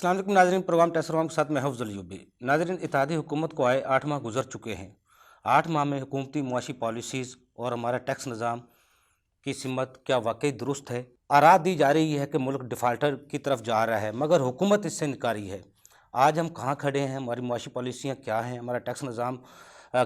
अस्सलाम वालेकुम नाज़रीन, प्रोग्राम टेस्टरवाम के साथ मैं हफ्ज़ अली। नाज़रीन, इत्तेहादी हुकूमत को आए 8 माह गुजर चुके हैं। 8 माह में हुकूमती मुआशी पॉलिसीज़ और हमारा टैक्स निज़ाम की सिमत क्या वाकई दुरुस्त है? आरात दी जा रही है कि मुल्क डिफ़ाल्टर की तरफ जा रहा है, मगर हुकूमत इससे इनकारी है। आज हम कहाँ खड़े हैं? हमारी मुआशी पॉलिसियाँ क्या हैं? हमारा टैक्स निज़ाम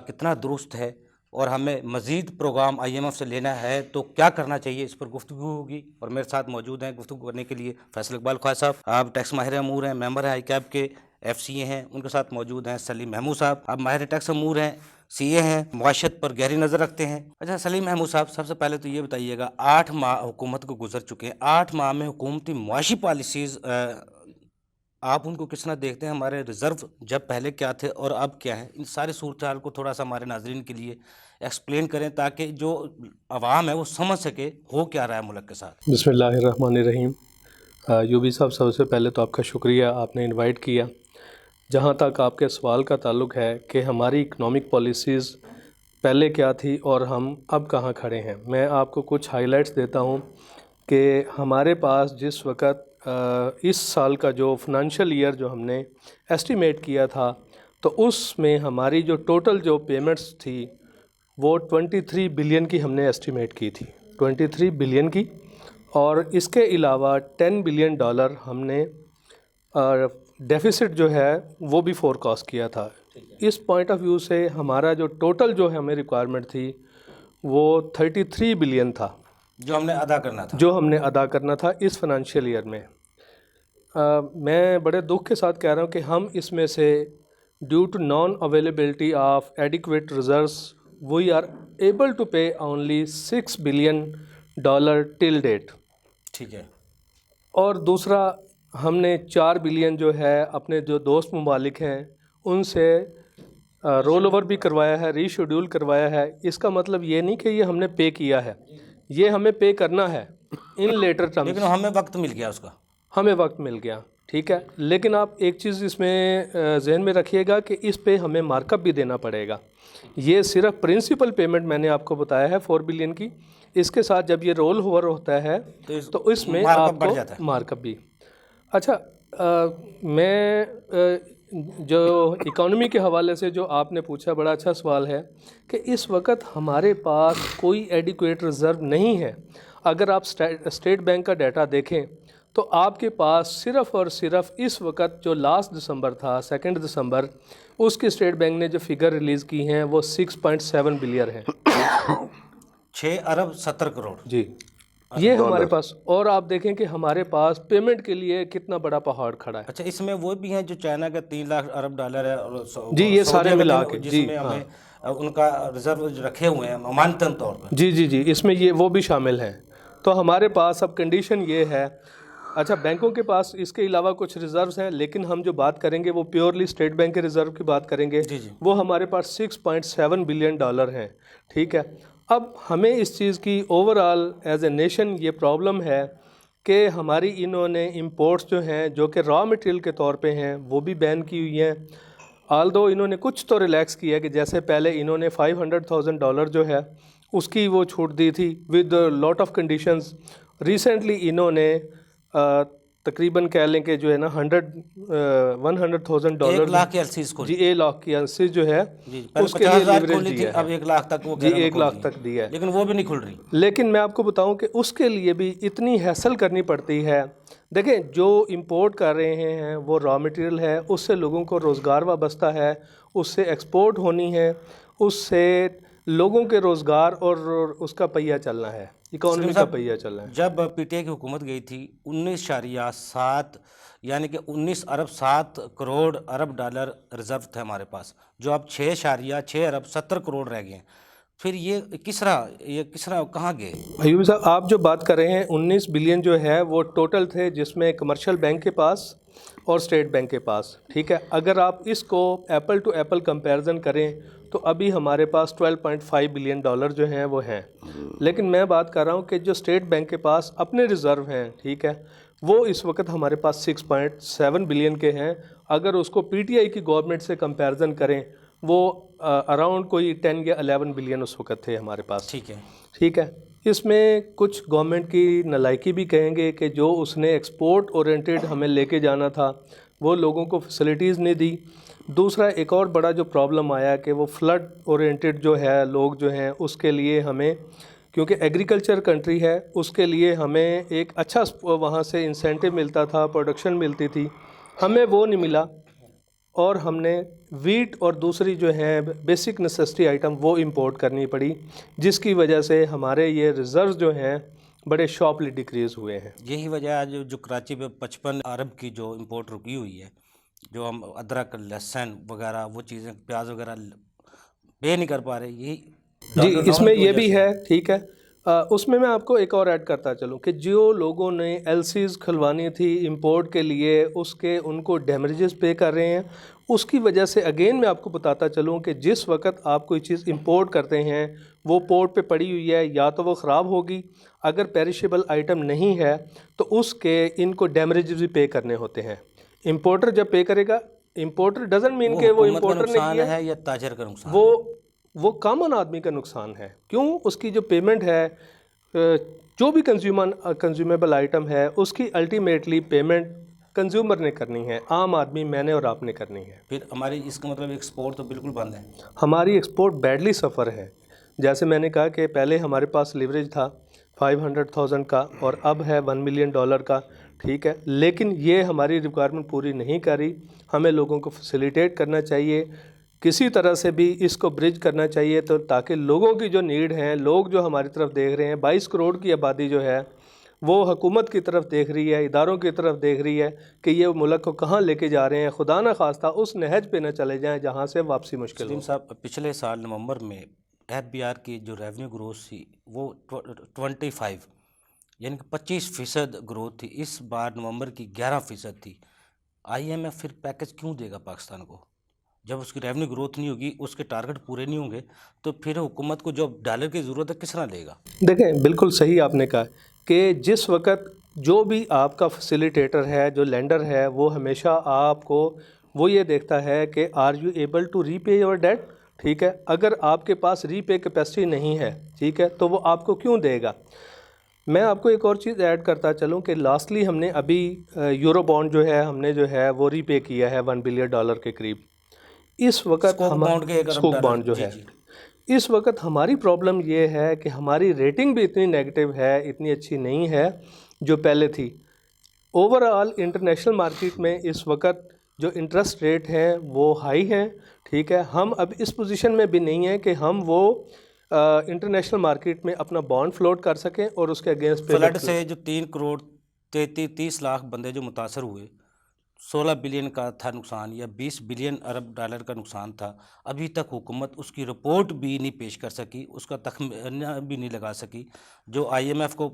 कितना दुरुस्त है? और हमें मज़ीद प्रोग्राम IMF से लेना है तो क्या करना चाहिए, इस पर गुफ्तगू होगी। और मेरे साथ मौजूद हैं गुफ्तगू करने के लिए फैसल इकबाल ख्वाजा साहब, आप टैक्स माहिर अमूर हैं, मेंबर हैं ICAB के, FCA हैं। उनके साथ मौजूद हैं सलीम महमूद साहब, आप माहिर टैक्स अमूर हैं, CA हैं, मुआशत पर गहरी नज़र रखते हैं। अच्छा सलीम महमूद साहब, सबसे पहले तो ये बताइएगा, 8 माह हुकूमत को गुजर चुके हैं, 8 माह में हुकूमती मुआशी पॉलिसीज़ आप उनको किस तरह देखते हैं? हमारे रिज़र्व जब पहले क्या थे और अब क्या है, इन सारी सूरत हाल को थोड़ा सा हमारे नाज़रीन के लिए एक्सप्लेन करें ताकि जो आवाम है वो समझ सके हो क्या रहा है मुल्क के साथ। बिस्मिल्लाहिर्रहमानिर्रहीम। यूबी साहब, सबसे पहले तो आपका शुक्रिया, आपने इनवाइट किया। जहाँ तक आपके सवाल का ताल्लुक़ है कि हमारी इकनॉमिक पॉलिसीज़ पहले क्या थी और हम अब कहाँ खड़े हैं, मैं आपको कुछ हाइलाइट्स देता हूँ कि हमारे पास जिस वक़्त इस साल का जो फाइनेंशियल ईयर जो हमने एस्टिमेट किया था, तो उसमें हमारी जो टोटल जो पेमेंट्स थी वो 23 बिलियन की हमने एस्टिमेट की थी, 23 बिलियन की। और इसके अलावा $10 बिलियन हमने डेफिसिट जो है वो भी फोरकास्ट किया था। इस पॉइंट ऑफ व्यू से हमारा जो टोटल जो हमें रिक्वायरमेंट थी वो 33 बिलियन था, जो हमने अदा करना था इस फाइनेंशियल ईयर में। मैं बड़े दुख के साथ कह रहा हूँ कि हम इसमें से due to non availability of adequate reserves we are able to pay only $6 billion till date. ठीक है। और दूसरा, हमने 4 बिलियन जो है अपने जो दोस्त ममालिक हैं उनसे रोल ओवर भी करवाया है, रीशेड्यूल करवाया है। इसका मतलब ये नहीं कि ये हमने पे किया है, ये हमें पे करना है इन लेटर टर्म्स, लेकिन हमें वक्त मिल गया, उसका हमें वक्त मिल गया, ठीक है। लेकिन आप एक चीज़ इसमें जहन में रखिएगा कि इस पे हमें मार्कअप भी देना पड़ेगा। ये सिर्फ प्रिंसिपल पेमेंट मैंने आपको बताया है 4 बिलियन की, इसके साथ जब ये रोल ओवर होता है तो इसमें आपको मार्कअप भी। अच्छा, मैं जो इकोनॉमी के हवाले से जो आपने पूछा, बड़ा अच्छा सवाल है कि इस वक्त हमारे पास कोई एडिक्वेट रिज़र्व नहीं है। अगर आप स्टेट बैंक का डाटा देखें तो आपके पास सिर्फ़ और सिर्फ इस वक्त जो लास्ट दिसंबर था, 2 दिसंबर, उसकी स्टेट बैंक ने जो फिगर रिलीज़ की हैं वो 6.7 बिलियन है। 6 अरब 70 करोड़ जी, ये हमारे पास। और आप देखें कि हमारे पास पेमेंट के लिए कितना बड़ा पहाड़ खड़ा है। अच्छा, इसमें वो भी हैं जो चाइना का 3 लाख अरब डॉलर है और जी, ये सारे मिला के, जी जिसमें हमें उनका रिजर्व रखे हुए हैं मानतन तौर पर। जी जी जी, इसमें ये वो भी शामिल हैं। तो हमारे पास अब कंडीशन ये है। अच्छा, बैंकों के पास इसके अलावा कुछ रिज़र्व्स हैं, लेकिन हम जो बात करेंगे वो प्योरली स्टेट बैंक के रिज़र्व की बात करेंगे। जी जी। वो हमारे पास $6.7 बिलियन हैं, ठीक है। अब हमें इस चीज़ की ओवरऑल एज ए नेशन ये प्रॉब्लम है कि हमारी इन्होंने इंपोर्ट्स जो हैं जो कि रॉ मटेरियल के तौर पे हैं वो भी बैन की हुई हैं। आल्दो इन्होंने कुछ तो रिलैक्स किया कि जैसे पहले इन्होंने $500,000 जो है उसकी वो छूट दी थी with lot of conditions. Recently इन्होंने तकरीबन कह लें कि जो है ना $100,000 1 लाख की एलसीज को, जी 1 लाख की एलसीज जो है उसके लिए लिवरेज दिया है। अब 1 लाख तक वो जी 1 लाख तक दिया है, लेकिन वो भी नहीं खुल रही। लेकिन मैं आपको बताऊं कि उसके लिए भी इतनी हैसल करनी पड़ती है। देखें, जो इंपोर्ट कर रहे हैं वो रॉ मटेरियल है, उससे लोगों को रोज़गार वाबस्ता है, उससे एक्सपोर्ट होनी है, उससे लोगों के रोज़गार और उसका पहिया चलना है, इकोनॉमी का पहिया चलना है। जब PTI की हुकूमत गई थी 19.7 यानी कि 19 अरब 7 करोड़ अरब डॉलर रिज़र्व थे हमारे पास, जो अब 6.6 अरब 70 करोड़ रह गए हैं। फिर ये किस तरह कहाँ गए? अयूब साहब, आप जो बात कर रहे हैं 19 बिलियन जो है वो टोटल थे, जिसमें कमर्शियल बैंक के पास और स्टेट बैंक के पास, ठीक है। अगर आप इसको एप्पल टू एप्पल कंपैरिजन करें तो अभी हमारे पास $12.5 बिलियन जो हैं वो हैं। लेकिन मैं बात कर रहा हूँ कि जो स्टेट बैंक के पास अपने रिज़र्व हैं, ठीक है, वो इस वक्त हमारे पास 6.7 बिलियन के हैं। अगर उसको PTI की गवर्नमेंट से कंपैरिजन करें वो अराउंड कोई 10 या 11 बिलियन उस वक्त थे हमारे पास, ठीक है। इसमें कुछ गवर्नमेंट की नालायकी भी कहेंगे कि जो उसने एक्सपोर्ट ओरिएंटेड हमें लेके जाना था, وہ لوگوں کو فیسلٹیز نہیں دی. دوسرا ایک اور بڑا جو پرابلم آیا کہ وہ فلڈ اورینٹڈ جو ہے لوگ جو ہیں اس کے لیے ہمیں، کیونکہ ایگریکلچر کنٹری ہے، اس کے لیے ہمیں ایک اچھا وہاں سے انسینٹیو ملتا تھا، پروڈکشن ملتی تھی، ہمیں وہ نہیں ملا، اور ہم نے ویٹ اور دوسری جو ہیں بیسک نیسیسٹی آئٹم وہ امپورٹ کرنی پڑی، جس کی وجہ سے ہمارے یہ ریزروز جو ہیں بڑے شارپلی ڈیکریز ہوئے ہیں. یہی وجہ آج جو کراچی پہ 55 ارب کی جو امپورٹ رکی ہوئی ہے، جو ہم ادرک، لہسن وغیرہ وہ چیزیں، پیاز وغیرہ پے نہیں کر پا رہے. یہی جی اس میں یہ بھی ہے، ٹھیک ہے. اس میں آپ کو ایک اور ایڈ کرتا چلوں کہ جو لوگوں نے ایل سیز کھلوانی تھی امپورٹ کے لیے، اس کے ان کو ڈیمیجز پے کر رہے ہیں. اس کی وجہ سے اگین میں آپ کو بتاتا چلوں کہ جس وقت آپ کوئی چیز امپورٹ کرتے ہیں وہ پورٹ پہ پڑی ہوئی ہے، یا تو وہ خراب ہوگی، اگر پیریشیبل آئٹم نہیں ہے تو اس کے ان کو ڈیمیجز بھی پے کرنے ہوتے ہیں. امپورٹر جب پے کرے گا، امپورٹر ڈزنٹ مین کہ وہ حکومت کا امپورٹر نے نقصان کیا ہے یا تاجر کا نقصان ہے؟ وہ کامن آدمی کا نقصان ہے. کیوں؟ اس کی جو پیمنٹ ہے، جو بھی کنزیومیبل آئٹم ہے، اس کی الٹیمیٹلی پیمنٹ کنزیومر نے کرنی ہے، عام آدمی میں نے اور آپ نے کرنی ہے. پھر ہماری اس کا مطلب ایکسپورٹ تو بالکل بند ہے. ہماری ایکسپورٹ بیڈلی سفر ہے. جیسے میں نے کہا کہ پہلے ہمارے پاس لیوریج تھا 500,000 کا اور اب ہے $1 ملین کا، ٹھیک ہے، لیکن یہ ہماری ریکوائرمنٹ پوری نہیں کر رہی. ہمیں لوگوں کو فیسیلیٹیٹ کرنا چاہیے، کسی طرح سے بھی اس کو برج کرنا چاہیے، تو تاکہ لوگوں کی جو نیڈ ہیں، لوگ جو ہماری طرف دیکھ رہے ہیں، 22 کروڑ کی آبادی جو ہے وہ حکومت کی طرف دیکھ رہی ہے، اداروں کی طرف دیکھ رہی ہے کہ یہ ملک کو کہاں لے کے جا رہے ہیں. خدا نہ خواستہ اس نہج پہ نہ چلے جائیں جہاں سے واپسی مشکل ہو. سلیم صاحب، پچھلے سال نومبر میں ایف بی آر کی جو ریونیو گروتھ تھی وہ 25 یعنی کہ 25% گروتھ تھی. اس بار نومبر کی 11% تھی. آئی ایم ایف پھر پیکج کیوں دے گا پاکستان کو؟ جب اس کی ریونیو گروتھ نہیں ہوگی، اس کے ٹارگٹ پورے نہیں ہوں گے، تو پھر حکومت کو جو ڈالر کی ضرورت ہے کس طرح دے گا؟ دیکھیں بالکل صحیح آپ نے کہا کہ جس وقت جو بھی آپ کا فیسیلیٹیٹر ہے، جو لینڈر ہے، وہ ہمیشہ آپ کو وہ یہ دیکھتا ہے کہ are you able to repay your debt, ٹھیک ہے. اگر آپ کے پاس ری پے کیپیسٹی نہیں ہے، ٹھیک ہے، تو وہ آپ کو کیوں دے گا. میں آپ کو ایک اور چیز ایڈ کرتا چلوں کہ لاسٹلی ہم نے ابھی یورو بانڈ جو ہے ہم نے جو ہے وہ ری پے کیا ہے $1 بلین کے قریب. اس وقت اسکوک بانڈ کے 1 ارب اسکوک ڈالر، بانڈ جو جی ہے، جی. اس وقت ہماری پرابلم یہ ہے کہ ہماری ریٹنگ بھی اتنی نیگیٹو ہے، اتنی اچھی نہیں ہے جو پہلے تھی. اوور آل انٹرنیشنل مارکیٹ میں اس وقت جو انٹرسٹ ریٹ ہیں وہ ہائی ہیں، ٹھیک ہے. ہم اب اس پوزیشن میں بھی نہیں ہیں کہ ہم وہ انٹرنیشنل مارکیٹ میں اپنا بانڈ فلوٹ کر سکیں اور اس کے اگینسٹ فلڈ سے جو 3 کروڑ 30 لاکھ بندے جو متاثر ہوئے، 16 بلین کا تھا نقصان یا 20 بلین ارب ڈالر کا نقصان تھا. ابھی تک حکومت اس کی رپورٹ بھی نہیں پیش کر سکی، اس کا تخمینہ بھی نہیں لگا سکی. جو آئی ایم ایف کو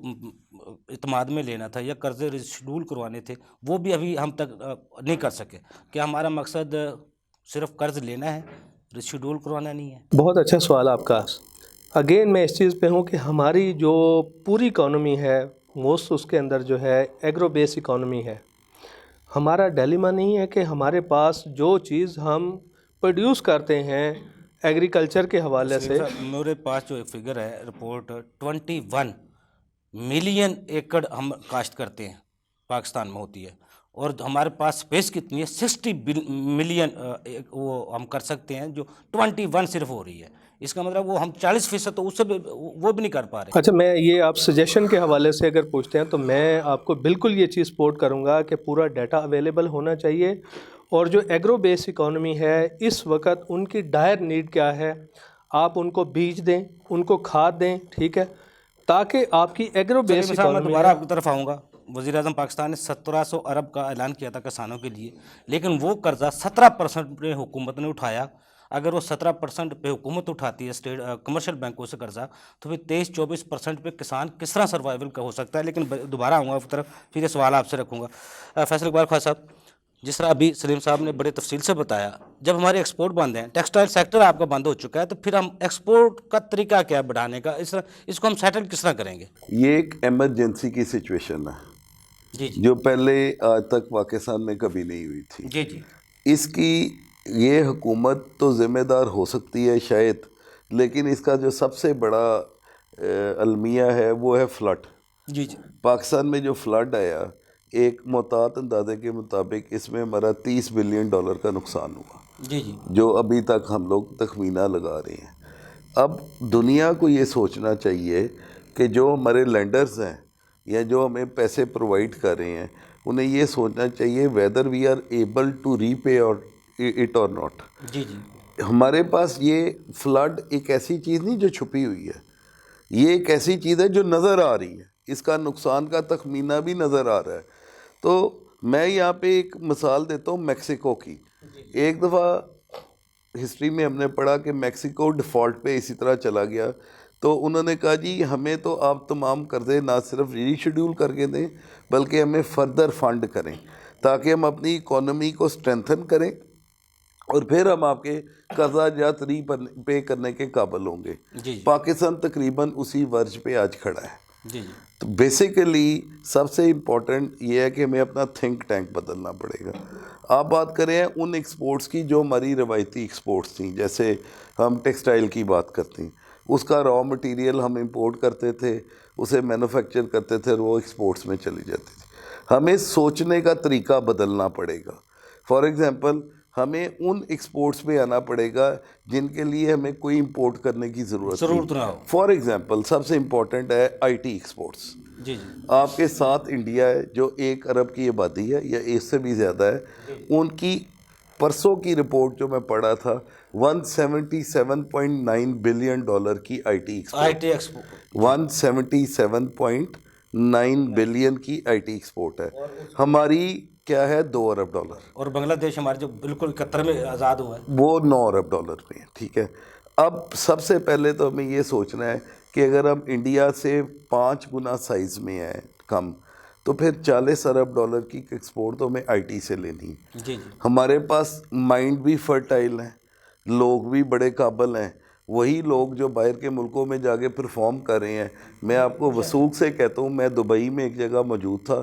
اعتماد میں لینا تھا یا قرضے ریشیڈول کروانے تھے، وہ بھی ابھی ہم تک نہیں کر سکے. کیا ہمارا مقصد صرف قرض لینا ہے، ریشیڈول کروانا نہیں ہے؟ بہت اچھا سوال آپ کا. اگین میں اس چیز پہ ہوں کہ ہماری جو پوری اکانومی ہے موسٹ اس کے اندر جو ہے ایگرو بیس اکانومی ہے. ہمارا ڈیلیما نہیں ہے کہ ہمارے پاس جو چیز ہم پروڈیوس کرتے ہیں ایگریکلچر کے حوالے سے، میرے پاس جو ایک فگر ہے رپورٹ، 21 ملین ایکڑ ہم کاشت کرتے ہیں پاکستان میں ہوتی ہے، اور ہمارے پاس سپیس کتنی ہے 60 ملین وہ ہم کر سکتے ہیں، جو 21 صرف ہو رہی ہے. اس کا مطلب وہ ہم 40% تو اس سے بھی وہ بھی نہیں کر پا رہے. اچھا میں یہ آپ سجیشن کے حوالے سے اگر پوچھتے ہیں تو میں آپ کو بالکل یہ چیز سپورٹ کروں گا کہ پورا ڈیٹا اویلیبل ہونا چاہیے. اور جو ایگرو بیس اکانومی ہے اس وقت ان کی ڈائر نیڈ کیا ہے، آپ ان کو بیج دیں، ان کو کھاد دیں، ٹھیک ہے، تاکہ آپ کی ایگرو بیس میں اکانومی دوبارہ آپ کی طرف آؤں گا. وزیر اعظم پاکستان نے 1700 ارب کا اعلان کیا تھا کسانوں کے لیے، لیکن وہ قرضہ 17% پہ حکومت نے اٹھایا. اگر وہ 17% پہ حکومت اٹھاتی ہے کمرشل بینکوں سے قرضہ، تو پھر 23-24% پہ کسان کس طرح سروائیول کا ہو سکتا ہے. لیکن دوبارہ آؤں گا آپ کی طرف، پھر یہ سوال آپ سے رکھوں گا. فیصل اقبال خواجہ صاحب، جس طرح ابھی سلیم صاحب نے بڑے تفصیل سے بتایا، جب ہمارے ایکسپورٹ بند ہیں، ٹیکسٹائل سیکٹر آپ کا بند ہو چکا ہے، تو پھر ہم ایکسپورٹ کا طریقہ کیا ہے بڑھانے کا، اس کو ہم سیٹل کس طرح کریں گے؟ یہ ایک ایمرجنسی کی سچویشن ہے جی جی جو پہلے آج تک پاکستان میں کبھی نہیں ہوئی تھی. جی جی. اس کی یہ حکومت تو ذمہ دار ہو سکتی ہے شاید، لیکن اس کا جو سب سے بڑا المیہ ہے وہ ہے فلڈ. جی جی. پاکستان میں جو فلڈ آیا ایک محتاط اندازے کے مطابق اس میں ہمارا $30 بلین کا نقصان ہوا، جی جی جو ابھی تک ہم لوگ تخمینہ لگا رہے ہیں۔ اب دنیا کو یہ سوچنا چاہیے کہ جو ہمارے لینڈرز ہیں یا جو ہمیں پیسے پرووائڈ کر رہے ہیں، انہیں یہ سوچنا چاہیے whether we are able to repay اور اٹ اور ناٹ۔ جی جی ہمارے پاس یہ فلڈ ایک ایسی چیز نہیں جو چھپی ہوئی ہے، یہ ایک ایسی چیز ہے جو نظر آ رہی ہے، اس کا نقصان کا تخمینہ بھی نظر آ رہا ہے۔ تو میں یہاں پہ ایک مثال دیتا ہوں میکسیکو کی۔ ایک دفعہ ہسٹری میں ہم نے پڑھا کہ میکسیکو ڈیفالٹ پہ اسی طرح چلا گیا، تو انہوں نے کہا جی ہمیں تو آپ تمام قرضے نہ صرف ری شیڈیول کر کے دیں بلکہ ہمیں فردر فنڈ کریں تاکہ ہم اپنی اکانومی کو اسٹرینتھن کریں اور پھر ہم آپ کے قرضہ جات ری پے کرنے کے قابل ہوں گے۔ جی پاکستان تقریباً اسی ورج پہ آج کھڑا ہے۔ جی جی تو بیسیکلی سب سے امپورٹنٹ یہ ہے کہ ہمیں اپنا تھنک ٹینک بدلنا پڑے گا۔ آپ بات کریں ان ایکسپورٹس کی جو ہماری روایتی ایکسپورٹس تھیں، جیسے ہم ٹیکسٹائل کی بات کرتے ہیں، اس کا را مٹیریل ہم امپورٹ کرتے تھے، اسے مینوفیکچر کرتے تھے اور وہ ایکسپورٹس میں چلی جاتی تھی۔ ہمیں سوچنے کا طریقہ بدلنا پڑے گا۔ فار ایگزامپل ہمیں ان ایکسپورٹس پہ آنا پڑے گا جن کے لیے ہمیں کوئی امپورٹ کرنے کی ضرورت نہ ہو۔ فار ایگزامپل سب سے امپورٹنٹ ہے آئی ٹی ایکسپورٹس۔ جی جی آپ کے ساتھ انڈیا ہے جو 1 ارب کی آبادی ہے یا اس سے بھی زیادہ ہے، ان کی پرسوں کی رپورٹ جو میں پڑھا تھا $177.9 بلین کی آئی ٹی ایکسپورٹ، 177.9 بلین کی آئی ٹی ایکسپورٹ ہے۔ ہماری کیا ہے $2 ارب، اور بنگلہ دیش ہمارے جو بالکل 71 میں آزاد ہوا ہے وہ $9 ارب میں ہے، ٹھیک ہے۔ اب سب سے پہلے تو ہمیں یہ سوچنا ہے کہ اگر ہم انڈیا سے 5 گنا سائز میں ہیں کم، تو پھر $40 ارب کی ایکسپورٹ تو ہمیں آئی ٹی سے لینی ہے۔ جی جی ہمارے پاس مائنڈ بھی فرٹائل ہیں، لوگ بھی بڑے قابل ہیں، وہی لوگ جو باہر کے ملکوں میں جا کے پرفارم کر رہے ہیں۔ میں آپ کو وثوق سے کہتا ہوں، میں دبئی میں ایک جگہ موجود تھا،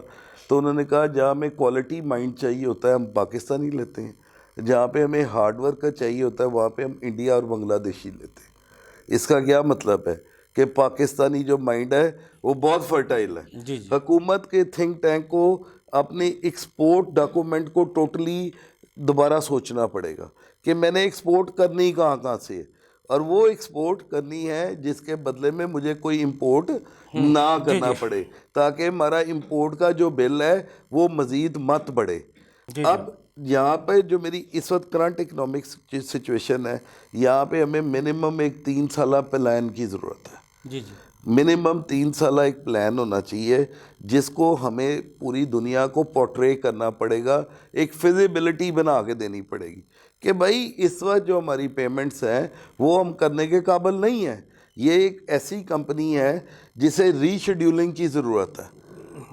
تو انہوں نے کہا جہاں ہمیں کوالٹی مائنڈ چاہیے ہوتا ہے ہم پاکستانی لیتے ہیں، جہاں پہ ہمیں ہارڈ ورک کا چاہیے ہوتا ہے وہاں پہ ہم انڈیا اور بنگلہ دیشی لیتے ہیں۔ اس کا کیا مطلب ہے کہ پاکستانی جو مائنڈ ہے وہ بہت فرٹائل ہے۔ جی جی حکومت کے تھنک ٹینک کو اپنے ایکسپورٹ ڈاکومنٹ کو ٹوٹلی دوبارہ سوچنا پڑے گا کہ میں نے ایکسپورٹ کرنی کہاں سے ہے، اور وہ ایکسپورٹ کرنی ہے جس کے بدلے میں مجھے کوئی امپورٹ نہ کرنا پڑے، تاکہ ہمارا امپورٹ کا جو بل ہے وہ مزید مت بڑھے۔ اب یہاں پہ جو میری اس وقت کرنٹ اکنامک سچویشن ہے، یہاں پہ ہمیں منیمم ایک 3 سالہ پلان کی ضرورت ہے۔ جی جی منیمم 3 سالہ ایک پلان ہونا چاہیے جس کو ہمیں پوری دنیا کو پورٹرے کرنا پڑے گا، ایک فیزیبلٹی بنا کے دینی پڑے گی کہ بھائی اس وقت جو ہماری پیمنٹس ہیں وہ ہم کرنے کے قابل نہیں ہیں۔ یہ ایک ایسی کمپنی ہے جسے ری شیڈیولنگ کی ضرورت ہے،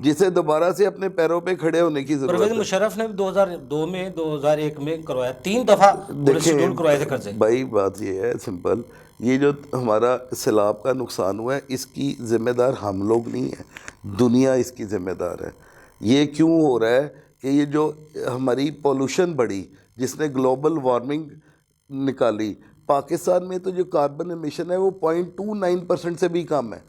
جسے دوبارہ سے اپنے پیروں پہ کھڑے ہونے کی ضرورت پرویز ہے۔ مشرف نے 2002 میں 2001 میں کروایا، 3 دفعہ شیڈول کروائے تھے قرضے۔ بھائی بات یہ ہے سمپل، یہ جو ہمارا سیلاب کا نقصان ہوا ہے اس کی ذمہ دار ہم لوگ نہیں ہیں، دنیا اس کی ذمہ دار ہے۔ یہ کیوں ہو رہا ہے کہ یہ جو ہماری پولوشن بڑھی جس نے گلوبل وارمنگ نکالی، پاکستان میں تو جو کاربن ایمیشن ہے وہ 0.29% سے بھی کم ہے۔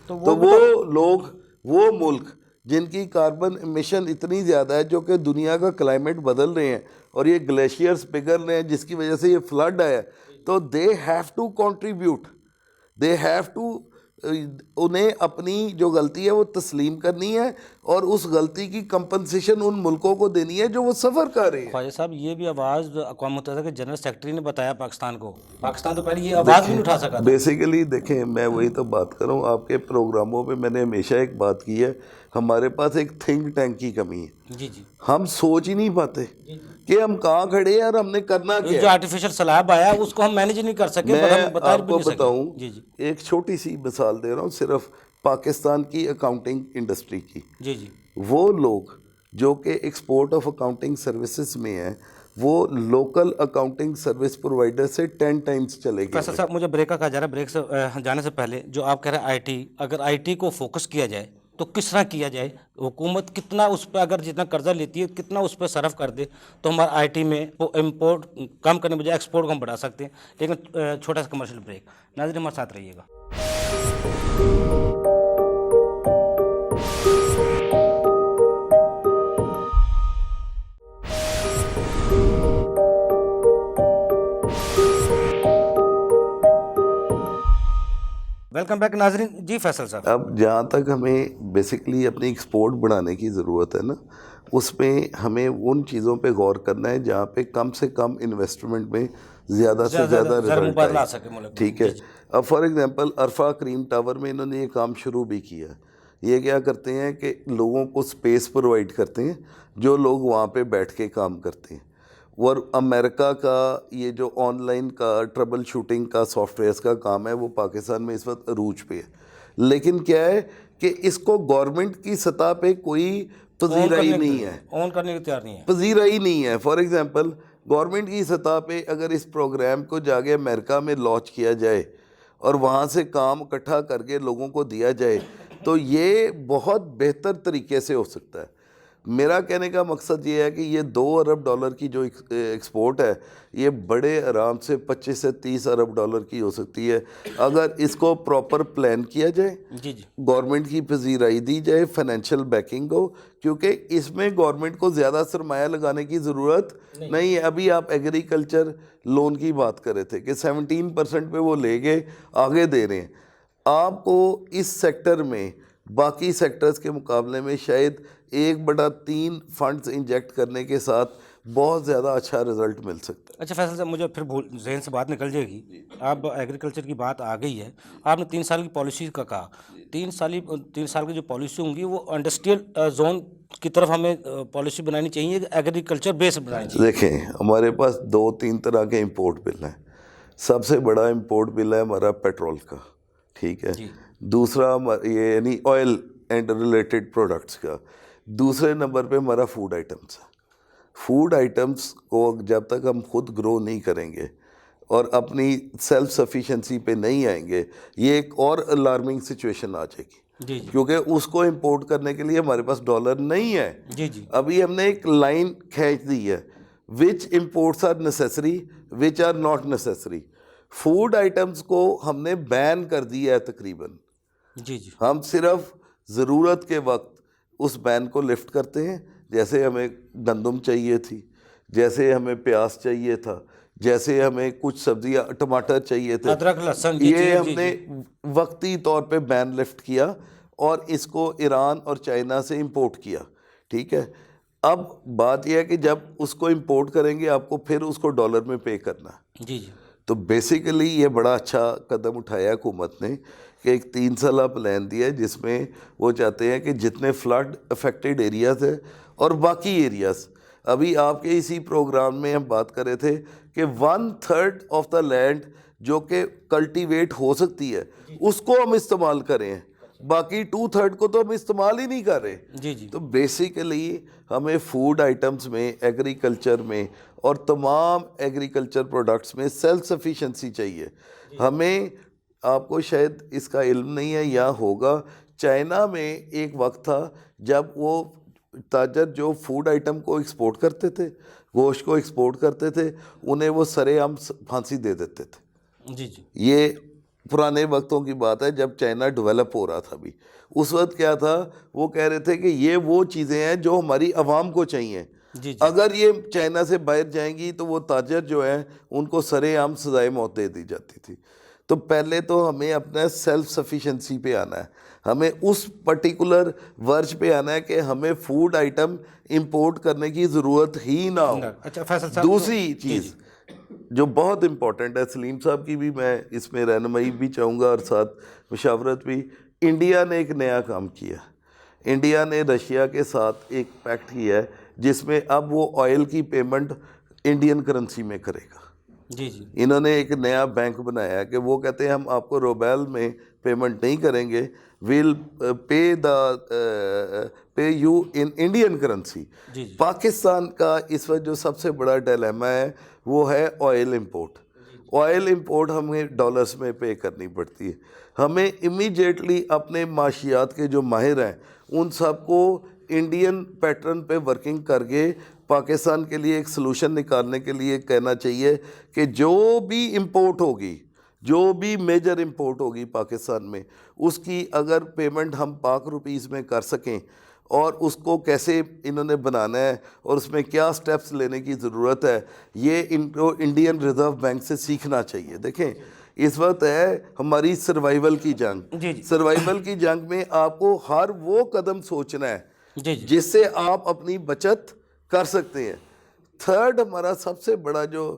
تو وہ لوگ، وہ ملک جن کی کاربن ایمیشن اتنی زیادہ ہے، جو کہ دنیا کا کلائمیٹ بدل رہے ہیں اور یہ گلیشیئرز پگھل رہے ہیں جس کی وجہ سے یہ فلڈ آیا ہے، تو they have to contribute, they have to, انہیں اپنی جو غلطی ہے وہ تسلیم کرنی ہے اور اس غلطی کی کمپنسیشن ان ملکوں کو دینی ہے جو وہ سفر کر رہے ہیں۔ خواجہ صاحب یہ بھی آواز اقوام متحدہ کے جنرل سیکرٹری نے بتایا پاکستان کو، پاکستان تو پہلے یہ آواز بھی نہیں اٹھا سکا تھا۔ بیسیکلی دیکھیں، میں وہی تو بات کروں، آپ کے پروگراموں پہ میں نے ہمیشہ ایک بات کی ہے، ہمارے پاس ایک تھنک ٹینک کی کمی ہے۔ جی جی ہم سوچ ہی نہیں پاتے کہ ہم کہاں کھڑے ہیں اور ہم نے کرنا کیا جو ہے۔ آرٹیفیشل سیلاب آیا اس کو ہم مینیج نہیں کر سکے، میں ہم بتا آپ بھی کو نہیں بتاؤں، سکے۔ جی جی ایک چھوٹی سی مثال دے رہا ہوں صرف پاکستان کی اکاؤنٹنگ انڈسٹری کی۔ جی جی وہ لوگ جو کہ ایکسپورٹ آف اکاؤنٹنگ سروسز میں ہیں، وہ لوکل اکاؤنٹنگ سروس پرووائڈر سے 10 ٹائمز چلے گئے۔ فیصل صاحب مجھے بریک کا کہا جا رہا ہے، بریک سے جانے سے پہلے جو آپ کہہ رہے ہیں آئی ٹی، اگر آئی ٹی کو فوکس کیا جائے تو کس طرح کیا جائے؟ حکومت کتنا اس پہ، اگر جتنا قرضہ لیتی ہے کتنا اس پہ صرف کر دے تو ہمارا آئی ٹی میں وہ امپورٹ کم کرنے بجائے ایکسپورٹ کو ہم بڑھا سکتے ہیں۔ لیکن چھوٹا سا کمرشل بریک، ناظرین ہمارے ساتھ رہیے گا۔ वेलकम बैक नाजरीन। जी फैसल साहब। अब जहाँ तक हमें बेसिकली अपनी एक्सपोर्ट बढ़ाने की ज़रूरत है ना, उसमें हमें उन चीज़ों पे गौर करना है जहाँ पे कम से कम इन्वेस्टमेंट में ज़्यादा से ज़्यादा ज़र रिजल्ट मुबादला आ आए। सके मुल्क में। ठीक है। अब for example Arfa cream tower में इन्होंने ये काम शुरू भी किया। ये क्या करते हैं कि लोगों को स्पेस प्रोवाइड करते हैं जो लोग वहाँ पे बैठ के काम करते हैं। और अमेरिका का ये जो ऑनलाइन का ट्रबल शूटिंग का सॉफ्टवेयर्स का काम है वो पाकिस्तान में इस वक्त अरूज पे है। लेकिन क्या है कि इसको गवर्नमेंट की सतह पे कोई पजीराई नहीं है, ऑन करने को तैयार नहीं है। पजीराई नहीं है। फॉर एग्जांपल गवर्नमेंट की सतह पे अगर इस प्रोग्राम को जाके अमेरिका में लॉन्च किया जाए और वहाँ से काम इकट्ठा करके लोगों को दिया जाए तो ये बहुत बेहतर तरीके से हो सकता है। मेरा कहने का मकसद ये है कि ये 2 अरब डॉलर की जो एक्सपोर्ट है ये बड़े आराम से 25 से 30 अरब डॉलर की हो सकती है अगर इसको प्रॉपर प्लान किया जाए, जी जी। गवर्नमेंट की पजीराई दी जाए, फाइनेंशियल बैकिंग हो, क्योंकि इसमें गवर्नमेंट को ज़्यादा सरमाया लगाने की ज़रूरत नहीं है। अभी आप एग्रीकल्चर लोन की बात कर रहे थे कि 17% पे वो ले गए, आगे दे रहे हैं। आपको इस सेक्टर में बाकी सेक्टर्स के मुकाबले में शायद 1/3 फंड्स इंजेक्ट करने के साथ बहुत ज़्यादा अच्छा रिजल्ट मिल सकता है। अच्छा फैसल साहब, मुझे फिर जहन से बात निकल जाएगी। अब एग्रीकल्चर की बात आ गई है, आपने 3 साल की पॉलिसी का कहा। 3 साल की जो पॉलिसी होंगी वो इंडस्ट्रियल जोन की तरफ हमें पॉलिसी बनानी चाहिए, एग्रीकल्चर बेस्ड बनानी चाहिए। देखें, हमारे पास 2-3 तरह के इंपोर्ट बिल हैं। सबसे बड़ा इंपोर्ट बिल है हमारा पेट्रोल का, ठीक है। दूसरा ये यानी ऑयल एंड रिलेटेड प्रोडक्ट्स का। दूसरे नंबर पे हमारा फूड आइटम्स है। फूड आइटम्स को जब तक हम खुद ग्रो नहीं करेंगे और अपनी सेल्फ सफिशेंसी पे नहीं आएंगे, ये एक और अलार्मिंग सिचुएशन आ जाएगी। जी जी। क्योंकि उसको इंपोर्ट करने के लिए हमारे पास डॉलर नहीं है। जी जी। अभी हमने एक लाइन खींच दी है, which imports are necessary, which are not necessary. Food items को हमने बैन कर दिया है तकरीबन। जी जी। हम सिर्फ ज़रूरत के वक्त उस बैन को लिफ्ट करते हैं। जैसे हमें गंदम चाहिए थी, जैसे हमें प्याज चाहिए था, जैसे हमें कुछ सब्जियां टमाटर चाहिए थे, अदरक लहसुन, ये हमने वक्ती तौर पे बैन लिफ्ट किया और इसको ईरान और चाइना से इंपोर्ट किया। ठीक है। अब बात यह है कि जब उसको इंपोर्ट करेंगे आपको फिर उसको डॉलर में पे करना है। जी जी। तो बेसिकली ये बड़ा अच्छा कदम उठाया हुकूमत ने कि एक 3 साला प्लान दिया है जिसमें वो चाहते हैं कि जितने फ्लड अफेक्टेड एरियाज़ है और बाकी एरियाज़, अभी आपके इसी प्रोग्राम में हम बात कर रहे थे कि 1/3 ऑफ द लैंड जो कि कल्टीवेट हो सकती है उसको हम इस्तेमाल करें, बाकी 2/3 को तो हम इस्तेमाल ही नहीं कर रहे। जी जी। तो बेसिकली हमें फूड आइटम्स में, एग्रीकल्चर में और तमाम एग्रीकल्चर प्रोडक्ट्स में सेल्फ सफिशेंसी चाहिए हमें। आपको शायद इसका इल्म नहीं है या होगा, चाइना में एक वक्त था जब वो ताजर जो फूड आइटम को एक्सपोर्ट करते थे, गोश्त को एक्सपोर्ट करते थे, उन्हें वो सरेआम फांसी दे देते थे। जी जी। ये पुराने वक्तों की बात है जब चाइना डेवलप हो रहा था। अभी उस वक्त क्या था, वो कह रहे थे कि ये वो चीज़ें हैं जो हमारी आवाम को चाहिए। जी जी। अगर ये चाइना से बाहर जाएंगी तो वो ताजर जो है उनको सरेआम सजाए मौत दे दी जाती थी। तो पहले तो हमें अपना सेल्फ सफिशेंसी पे आना है, हमें उस पर्टिकुलर वर्ज पे आना है कि हमें फूड आइटम इंपोर्ट करने की ज़रूरत ही ना हो। अच्छा फैसल साहब, दूसरी चीज़ जो बहुत इम्पोर्टेंट है, सलीम साहब की भी मैं इसमें रहनुमाई भी चाहूँगा और साथ मुशावरत भी। इंडिया ने एक नया काम किया। इंडिया ने रशिया के साथ एक पैक्ट किया है जिसमें अब वो ऑयल की पेमेंट इंडियन करेंसी में करेगा। जी जी। इन्होंने एक नया बैंक बनाया है कि वो कहते हैं हम आपको रूबल में पेमेंट नहीं करेंगे, will pay you in Indian currency. Pakistan का इस वक्त जो सबसे बड़ा डिलेमा है वो है ऑयल इंपोर्ट। ऑयल इंपोर्ट हमें डॉलर्स में पे करनी पड़ती है। हमें इमीडिएटली अपने माशियात के जो माहिर हैं उन सबको इंडियन पैटर्न पे वर्किंग करके पाकिस्तान के लिए एक सलूशन निकालने के लिए कहना चाहिए कि जो भी इंपोर्ट होगी, जो भी मेजर इंपोर्ट होगी पाकिस्तान में, उसकी अगर पेमेंट हम पाक रुपीज़ में कर सकें और उसको कैसे इन्होंने बनाना है और उसमें क्या स्टेप्स लेने की ज़रूरत है, ये इनको इंडियन रिज़र्व बैंक से सीखना चाहिए। देखें, اس وقت ہے ہماری سروائیول کی جنگ. جی جی سروائیول کی جنگ میں آپ کو ہر وہ قدم سوچنا ہے جی جی جس سے آپ اپنی بچت کر سکتے ہیں. تھرڈ ہمارا سب سے بڑا جو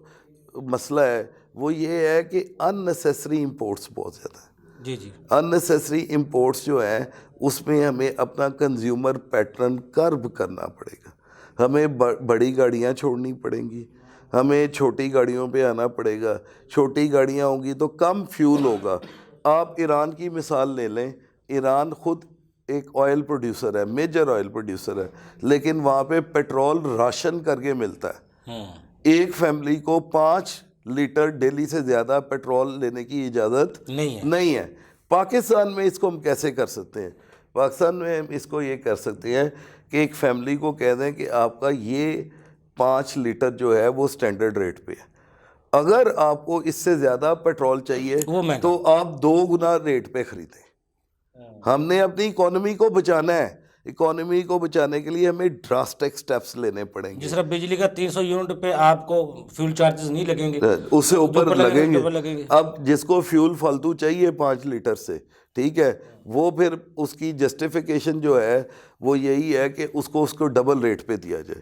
مسئلہ ہے وہ یہ ہے کہ ان نیسیسری امپورٹس بہت زیادہ ہیں. جی جی ان نیسیسری امپورٹس جو ہیں اس میں ہمیں اپنا کنزیومر پیٹرن کرب کرنا پڑے گا. ہمیں بڑی گاڑیاں چھوڑنی پڑیں گی, ہمیں چھوٹی گاڑیوں پہ آنا پڑے گا. چھوٹی گاڑیاں ہوں گی تو کم فیول ہوگا. آپ ایران کی مثال لے لیں, ایران خود ایک آئل پروڈیوسر ہے, میجر آئل پروڈیوسر ہے, لیکن وہاں پہ پیٹرول راشن کر کے ملتا ہے. ایک فیملی کو 5 لیٹر ڈیلی سے زیادہ پیٹرول لینے کی اجازت نہیں ہے. پاکستان میں اس کو ہم کیسے کر سکتے ہیں؟ پاکستان میں ہم اس کو یہ کر سکتے ہیں کہ ایک فیملی کو کہہ دیں کہ آپ کا یہ 5 لیٹر جو ہے وہ سٹینڈرڈ ریٹ پہ ہے. اگر آپ کو اس سے زیادہ پیٹرول چاہیے تو آپ 2 گنا ریٹ پہ خریدیں. ہم نے اپنی اکانومی کو بچانا ہے. اکانومی کو بچانے کے لیے ہمیں ڈراسٹک سٹیپس لینے پڑیں گے. جس طرح بجلی کا 300 یونٹ پہ آپ کو فیول چارجز نہیں لگیں گے, اس سے اوپر لگیں گے. لگیں گے. اب جس کو فیول فالتو چاہیے 5 لیٹر سے, ٹھیک ہے, وہ پھر اس کی جسٹیفیکیشن جو ہے وہ یہی ہے کہ اس کو ڈبل ریٹ پہ دیا جائے.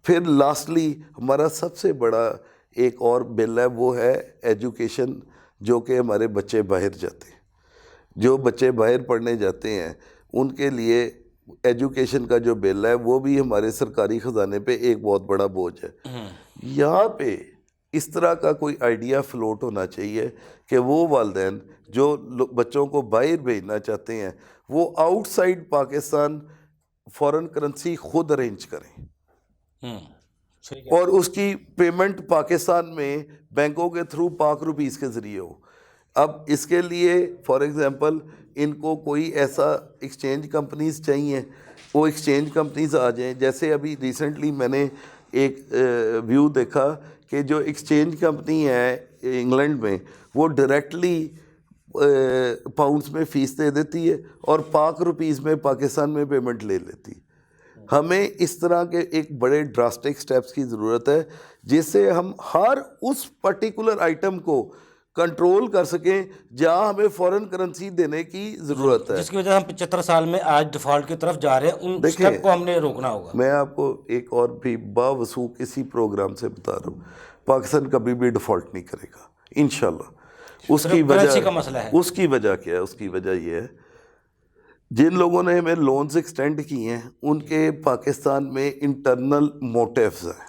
پھر لاسٹلی ہمارا سب سے بڑا ایک اور بل ہے, وہ ہے ایجوکیشن, جو کہ ہمارے بچے باہر جاتے ہیں. جو بچے باہر پڑھنے جاتے ہیں ان کے لیے ایجوکیشن کا جو بل ہے وہ بھی ہمارے سرکاری خزانے پہ ایک بہت بڑا بوجھ ہے. یہاں پہ اس طرح کا کوئی آئیڈیا فلوٹ ہونا چاہیے کہ وہ والدین جو بچوں کو باہر بھیجنا چاہتے ہیں وہ out side Pakistan foreign currency خود ارینج کریں, اور اس کی پیمنٹ پاکستان میں بینکوں کے تھرو پاک روپیز کے ذریعے ہو. اب اس کے لیے فار ایگزامپل ان کو کوئی ایسا ایکسچینج کمپنیز چاہیے, وہ ایکسچینج کمپنیز آ جائیں. جیسے ابھی ریسنٹلی میں نے ایک ویو دیکھا کہ جو ایکسچینج کمپنی ہے انگلینڈ میں وہ ڈائریکٹلی پاؤنڈس میں فیس دے دیتی ہے اور پاک روپیز میں پاکستان میں پیمنٹ لے لیتی ہے. ہمیں اس طرح کے ایک بڑے ڈراسٹک سٹیپس کی ضرورت ہے جس سے ہم ہر اس پرٹیکولر آئٹم کو کنٹرول کر سکیں جہاں ہمیں فورن کرنسی دینے کی ضرورت ہے, جس کی وجہ سے ہم 75 سال میں آج ڈیفالٹ کی طرف جا رہے ہیں. ان سٹیپ کو ہم نے روکنا ہوگا. میں آپ کو ایک اور بھی باوثوق اسی پروگرام سے بتا رہا ہوں, پاکستان کبھی بھی ڈیفالٹ نہیں کرے گا انشاءاللہ. اس کی وجہ کا مسئلہ ہے. اس کی وجہ کیا ہے؟ اس کی وجہ یہ ہے جن لوگوں نے ہمیں لونز ایکسٹینڈ کی ہیں ان کے پاکستان میں انٹرنل موٹیوز ہیں.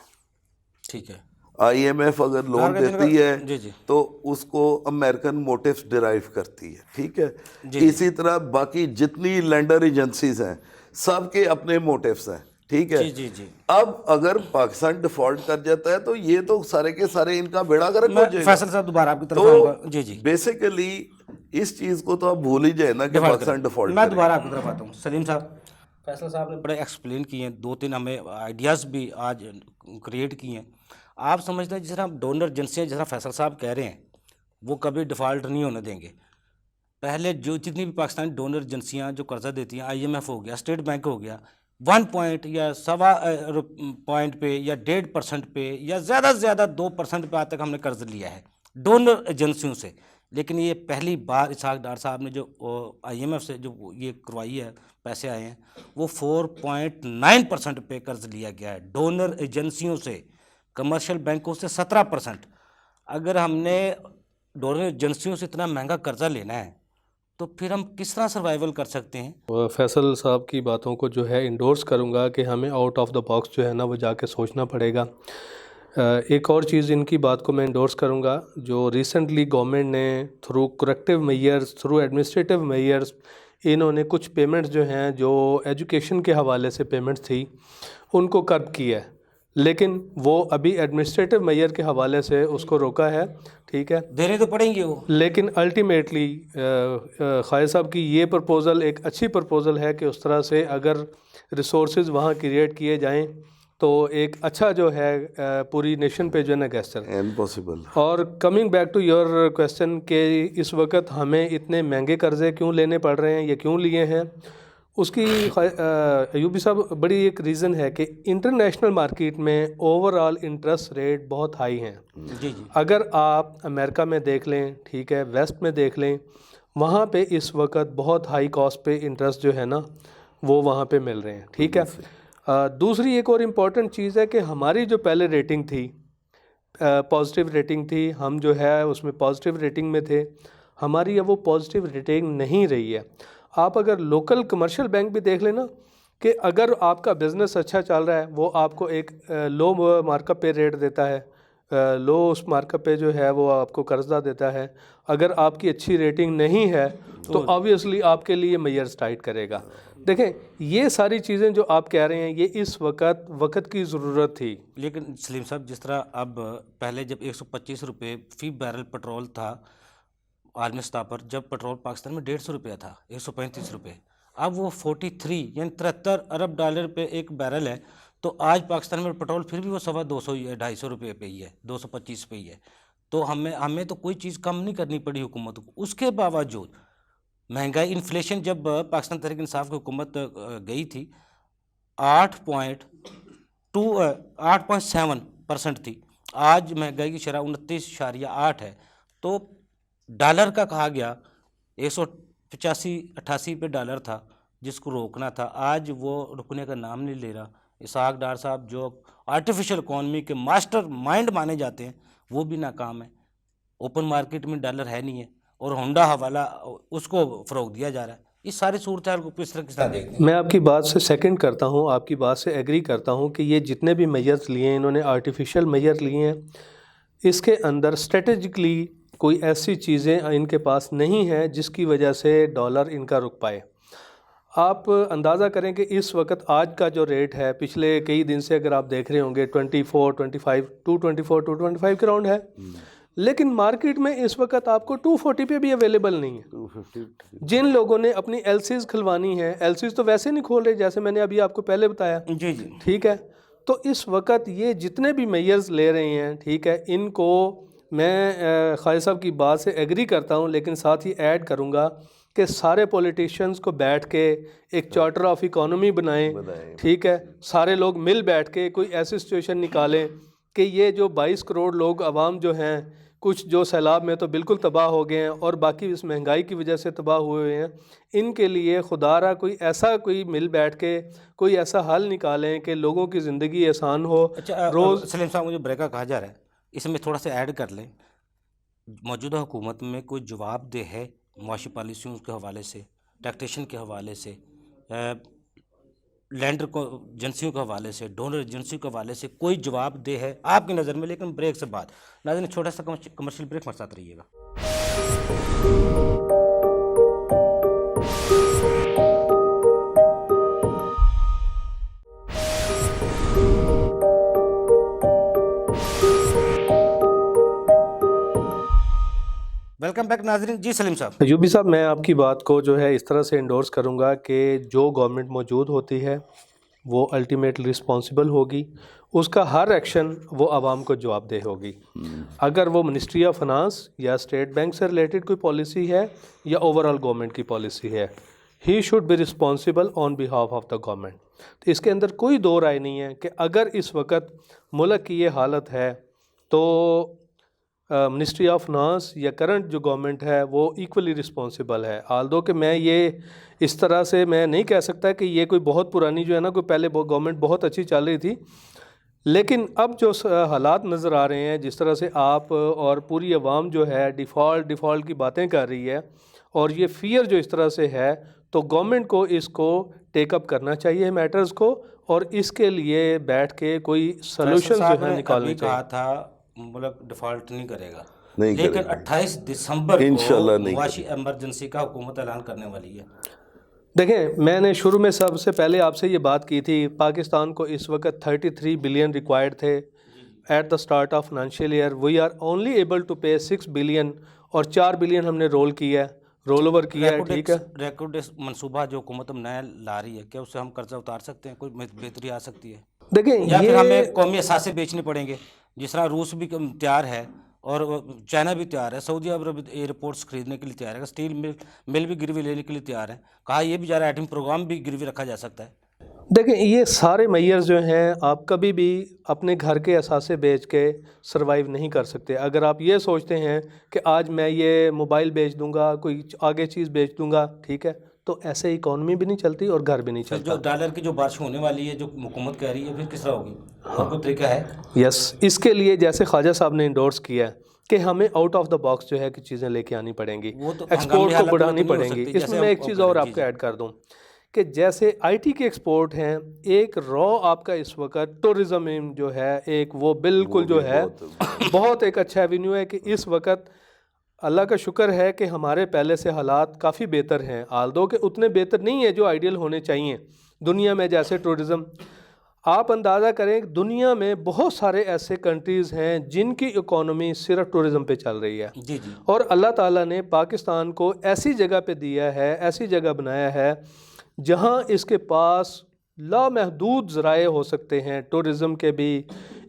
ٹھیک ہے, آئی ایم ایف اگر لون دیتی ہے جی جی تو اس کو امریکن موٹیوز ڈرائیو کرتی ہے, ٹھیک ہے. اسی طرح باقی جتنی لینڈر ایجنسیز ہیں سب کے اپنے موٹیوز ہیں, ٹھیک ہے. جی جی جی. اب اگر پاکستان ڈیفالٹ کر جاتا ہے تو یہ تو سارے کے سارے ان کا بیڑا گرک ہو جائے گا. فیصل صاحب دوبارہ آپ کی طرف آؤں گا. جی جی, بیسیکلی اس چیز کو تو آپ بھول ہی جائیں نا کہ پاکستان ڈیفالٹ. میں دوبارہ آپ کی طرف آتا ہوں. سلیم صاحب, فیصل صاحب نے بڑے ایکسپلین کیے ہیں, 2-3 ہمیں آئیڈیاز بھی آج کریٹ کیے ہیں. آپ سمجھتے ہیں جس طرح ڈونر ایجنسیاں جس طرح فیصل صاحب کہہ رہے ہیں وہ کبھی ڈیفالٹ نہیں ہونے دیں گے. پہلے جو جتنی بھی پاکستانی ڈونر ایجنسیاں جو قرضہ دیتی ہیں, آئی ایم ایف ہو گیا, اسٹیٹ بینک ہو گیا, 1 پوائنٹ یا 1.25 پوائنٹ پہ یا 1.5% پہ یا زیادہ سے زیادہ 2% پہ آج تک ہم نے قرض لیا ہے ڈونر ایجنسیوں سے. لیکن یہ پہلی بار اسحاق ڈار صاحب نے جو آئی ایم ایف سے جو یہ کروائی ہے, پیسے آئے ہیں, وہ 4.9% پہ قرض لیا گیا ہے ڈونر ایجنسیوں سے. کمرشل بینکوں سے 17%. اگر ہم نے ڈونر ایجنسیوں سے اتنا مہنگا قرضہ لینا ہے تو پھر ہم کس طرح سروائیول کر سکتے ہیں؟ فیصل صاحب کی باتوں کو جو ہے انڈورس کروں گا کہ ہمیں آؤٹ آف دا باکس جو ہے نا وہ جا کے سوچنا پڑے گا. ایک اور چیز ان کی بات کو میں انڈورس کروں گا, جو ریسنٹلی گورنمنٹ نے through corrective measures, through administrative measures, انہوں نے کچھ پیمنٹس جو ہیں جو ایجوکیشن کے حوالے سے پیمنٹس تھی ان کو کرب کیا ہے, لیکن وہ ابھی ایڈمنسٹریٹو میئر کے حوالے سے اس کو روکا ہے, ٹھیک ہے. دینے تو پڑیں گے وہ, لیکن الٹیمیٹلی خالد صاحب کی یہ پرپوزل ایک اچھی پرپوزل ہے کہ اس طرح سے اگر ریسورسز وہاں کریٹ کیے جائیں تو ایک اچھا جو ہے پوری نیشن پہ جو ہے نا گیسٹر امپاسبل. اور coming back to your question کہ اس وقت ہمیں اتنے مہنگے قرضے کیوں لینے پڑ رہے ہیں یا کیوں لیے ہیں, اس کی ایوبی صاحب بڑی ایک ریزن ہے کہ انٹرنیشنل مارکیٹ میں اوور آل انٹرسٹ ریٹ بہت ہائی ہیں. جی جی اگر آپ امریکہ میں دیکھ لیں، ٹھیک ہے، ویسٹ میں دیکھ لیں، وہاں پہ اس وقت بہت ہائی کاسٹ پہ انٹرسٹ جو ہے نا وہ وہاں پہ مل رہے ہیں. ٹھیک ہے. دوسری ایک اور امپورٹنٹ چیز ہے کہ ہماری جو پہلے ریٹنگ تھی، پازیٹیو ریٹنگ تھی، ہم جو ہے اس میں پازیٹیو ریٹنگ میں تھے، ہماری اب وہ پازیٹیو ریٹنگ نہیں رہی ہے. آپ اگر لوکل کمرشل بینک بھی دیکھ لیں نا، کہ اگر آپ کا بزنس اچھا چل رہا ہے وہ آپ کو ایک لو مارک اپ پہ ریٹ دیتا ہے، لو اس مارک اپ پہ جو ہے وہ آپ کو قرضہ دیتا ہے. اگر آپ کی اچھی ریٹنگ نہیں ہے تو آبویسلی آپ کے لیے میئرز ٹائٹ کرے گا. دیکھیں یہ ساری چیزیں جو آپ کہہ رہے ہیں یہ اس وقت کی ضرورت تھی. لیکن سلیم صاحب جس طرح اب پہلے جب 125 روپے فی بیرل پیٹرول تھا عالمی سطح پر، جب پیٹرول پاکستان میں 150 روپیہ تھا، 135 روپے، اب وہ 43 یعنی 73 ارب ڈالر پہ ایک بیرل ہے. تو آج پاکستان میں پیٹرول پھر بھی وہ 250 یا 250 روپے پہ ہی ہے، 225 پہ ہی ہے. تو ہمیں تو کوئی چیز کم نہیں کرنی پڑی حکومت کو. اس کے باوجود مہنگائی، انفلیشن جب پاکستان تحریک انصاف کی حکومت گئی تھی 8.7% تھی، آج مہنگائی کی شرح 29.8 ہے. تو ڈالر کا کہا گیا 185-88 پہ ڈالر تھا جس کو روکنا تھا، آج وہ رکنے کا نام نہیں لے رہا. اسحاق ڈار صاحب جو آرٹیفیشل اکانومی کے ماسٹر مائنڈ مانے جاتے ہیں وہ بھی ناکام ہیں. اوپن مارکیٹ میں ڈالر ہے نہیں ہے اور ہونڈا حوالہ اس کو فروغ دیا جا رہا ہے. اس ساری صورتحال کو کس طرح دیکھتے ہیں؟ میں آپ کی بات سے سیکنڈ کرتا ہوں، آپ کی بات سے ایگری کرتا ہوں کہ یہ جتنے بھی میئرز لیے ہیں انہوں نے آرٹیفیشل میئر لیے ہیں. اس کے اندر اسٹریٹجکلی کوئی ایسی چیزیں ان کے پاس نہیں ہیں جس کی وجہ سے ڈالر ان کا رک پائے. آپ اندازہ کریں کہ اس وقت آج کا جو ریٹ ہے، پچھلے کئی دن سے اگر آپ دیکھ رہے ہوں گے 225 کے راؤنڈ ہے، لیکن مارکیٹ میں اس وقت آپ کو 240 پہ بھی اویلیبل نہیں ہے. جن لوگوں نے اپنی ایل سیز کھلوانی ہے، ایل سیز تو ویسے نہیں کھول رہے جیسے میں نے ابھی آپ کو پہلے بتایا. جی جی ٹھیک ہے. تو اس وقت یہ جتنے بھی میئرز لے رہے ہیں، ٹھیک ہے، ان کو میں خالد صاحب کی بات سے ایگری کرتا ہوں، لیکن ساتھ ہی ایڈ کروں گا کہ سارے پولیٹیشینز کو بیٹھ کے ایک چارٹر آف اکانومی بنائیں. ٹھیک ہے. سارے لوگ مل بیٹھ کے کوئی ایسی سچویشن نکالیں کہ یہ جو 22 کروڑ لوگ عوام جو ہیں، کچھ جو سیلاب میں تو بالکل تباہ ہو گئے ہیں اور باقی اس مہنگائی کی وجہ سے تباہ ہوئے ہیں، ان کے لیے خدا را کوئی مل بیٹھ کے کوئی ایسا حل نکالیں کہ لوگوں کی زندگی آسان ہو. اچھا سلیم صاحب، مجھے بریکا کہا جا رہا ہے، اس میں تھوڑا سا ایڈ کر لیں. موجودہ حکومت میں کوئی جواب دہ ہے معاشی پالیسیوں کے حوالے سے، ٹیکسیشن کے حوالے سے، لینڈر کو ایجنسیوں کے حوالے سے، ڈونر ایجنسیوں کے حوالے سے کوئی جواب دہ ہے آپ کی نظر میں؟ لیکن بریک سے بعد ناظرین چھوٹا سا کمرشل بریک ہمارے ساتھ رہیے گا. ویلکم بیک ناظرین. جی سلیم صاحب. ایوبی صاحب، میں آپ کی بات کو جو ہے اس طرح سے انڈورس کروں گا کہ جو گورنمنٹ موجود ہوتی ہے وہ الٹیمیٹلی رسپانسبل ہوگی، اس کا ہر ایکشن وہ عوام کو جواب دہ ہوگی. اگر وہ منسٹری آف فنانس یا اسٹیٹ بینک سے ریلیٹڈ کوئی پالیسی ہے یا اوور آل گورنمنٹ کی پالیسی ہے، he should be responsible on behalf of the government. تو اس کے اندر کوئی دو رائے نہیں ہے کہ اگر اس وقت ملک کی یہ حالت ہے تو منسٹری آف فنانس یا کرنٹ جو گورنمنٹ ہے وہ ایکولی رسپانسبل ہے. آلدو کہ میں یہ اس طرح سے میں نہیں کہہ سکتا کہ یہ کوئی بہت پرانی جو ہے نا، کوئی پہلے گورنمنٹ بہت اچھی چل رہی تھی، لیکن اب جو حالات نظر آ رہے ہیں، جس طرح سے آپ اور پوری عوام جو ہے ڈیفالٹ کی باتیں کر رہی ہے اور یہ فیئر جو اس طرح سے ہے، تو گورنمنٹ کو اس کو ٹیک اپ کرنا چاہیے میٹرز کو، اور اس کے لیے بیٹھ کے کوئی سلوشن جو ہے نکالنے چاہیے. کہا تھا ملک ڈیفالٹ نہیں کرے گا، نہیں کرے لیکن گا. 28 دسمبر انشاءاللہ کو نہیں معاشی ایمرجنسی کا حکومت اعلان کرنے والی ہے. دیکھیں، میں نے شروع میں سب سے پہلے آپ سے یہ بات کی تھی، پاکستان کو اس وقت 33 بلین ریکوائرڈ تھے at the start of financial year. We are only able to pay 6 billion اور 4 بلین ہم نے رول اوور کیا ہے. ٹھیک ہے. ریکارڈ منصوبہ جو حکومت ہم نیا لا رہی ہے، کیا اس سے ہم قرضہ اتار سکتے ہیں؟ کوئی بہتری آ سکتی ہے دیکھیں یا پھر ہمیں یہ قومی اثاثے بیچنے پڑیں گے؟ جس طرح روس بھی تیار ہے और चाइना भी तैयार है, सऊदी अरब एयरपोर्ट्स खरीदने के लिए तैयार है, स्टील मिल भी गिरवी लेने के लिए तैयार है, कहा ये भी जा रहा है एटमी प्रोग्राम भी गिरवी रखा जा सकता है। देखें, ये सारे मैयर जो हैं आप कभी भी अपने घर के असासे बेच के सरवाइव नहीं कर सकते। अगर आप ये सोचते हैं कि आज मैं ये मोबाइल बेच दूंगा, कोई आगे चीज़ बेच दूंगा, ठीक है, तो ऐसे इकॉनमी भी नहीं चलती और घर भी नहीं फिर चलता। जो डॉलर की जो बारिश होने वाली है, जो हुकूमत कह रही है, फिर किस तरह होगी? और कोई तरीका है? यस, इसके लिए जैसे ख्वाजा साहब ने इंडोर्स किया है कि हमें आउट ऑफ द बॉक्स जो है कि चीज़ें लेके आनी पड़ेंगी, वो तो एक्सपोर्ट हंगामी को हालत में बढ़ानी तो नहीं हो पड़ेंगी। सकती, इसमें जैसे मैं हम एक चीज़ करें, और जी, आपको जी। ऐड कर दूं कि जैसे आईटी के एक्सपोर्ट हैं, एक रॉ आपका इस वक्त टूरिज्म जो है एक वो बिल्कुल वो जो भी है बहुत एक अच्छा एवेन्यू है कि इस वक्त अल्लाह का शुक्र है कि हमारे पहले से हालात काफ़ी बेहतर हैं, आल्दो के उतने बेहतर नहीं है जो आइडियल होने चाहिए दुनिया में। जैसे टूरिज़म आप अंदाज़ा करें, दुनिया में बहुत सारे ऐसे कंट्रीज़ हैं जिनकी इकोनॉमी सिर्फ टूरिज़म पे चल रही है, जी जी। और अल्लाह ताला ने पाकिस्तान को ऐसी जगह पे दिया है, ऐसी जगह बनाया है जहाँ इसके पास लामहदूद ज़राए हो सकते हैं, टूरिज़म के भी,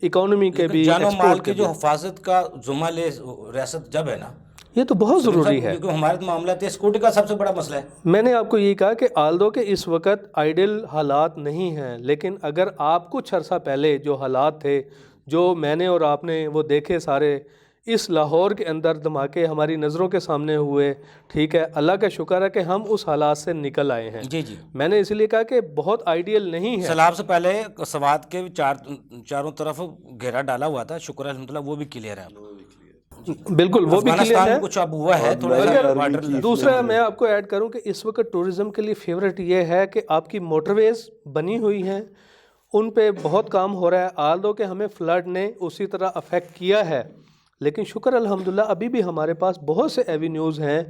इकोनॉमी के भी, जानो माल एक्सपोर्ट की के जो भी। हिफाजत का जुम्मा ले रियासत जब है ना, ये तो बहुत ज़रूरी है। क्योंकि हमारे तो मामला है, सिक्योरिटी का सबसे बड़ा मसला है। मैंने आपको ये कहा कि आल्दो के इस वक्त आइडियल हालात नहीं हैं, लेकिन अगर आप कुछ अरसा पहले जो हालात थे, जो मैंने और आपने वो देखे सारे, इस लाहौर के अंदर धमाके हमारी नज़रों के सामने हुए, ठीक है, अल्लाह का शुक्र है कि हम उस हालात से निकल आए हैं। जी जी। मैंने इसलिए कहा कि बहुत आइडियल नहीं है। सैलाब से पहले सवात के चारों तरफ घेरा डाला हुआ था, शुक्र है अल्हम्दुलिल्लाह वो भी क्लियर है। बिल्कुल, वो भी क्लियर अफगानिस्तान है। में कुछ अब हुआ है थोड़ा सा मगर बॉर्डर। दूसरा मैं आपको ऐड करूं कि इस वक्त टूरिज़म के लिए फेवरेट ये है कि आपकी मोटरवेज़ बनी हुई हैं, उन पे बहुत काम हो रहा है। आल्दो कि हमें फ्लड ने उसी तरह अफेक्ट किया है, लेकिन शुक्र अल्हम्दुलिल्लाह अभी भी हमारे पास बहुत से एवेन्यूज़ हैं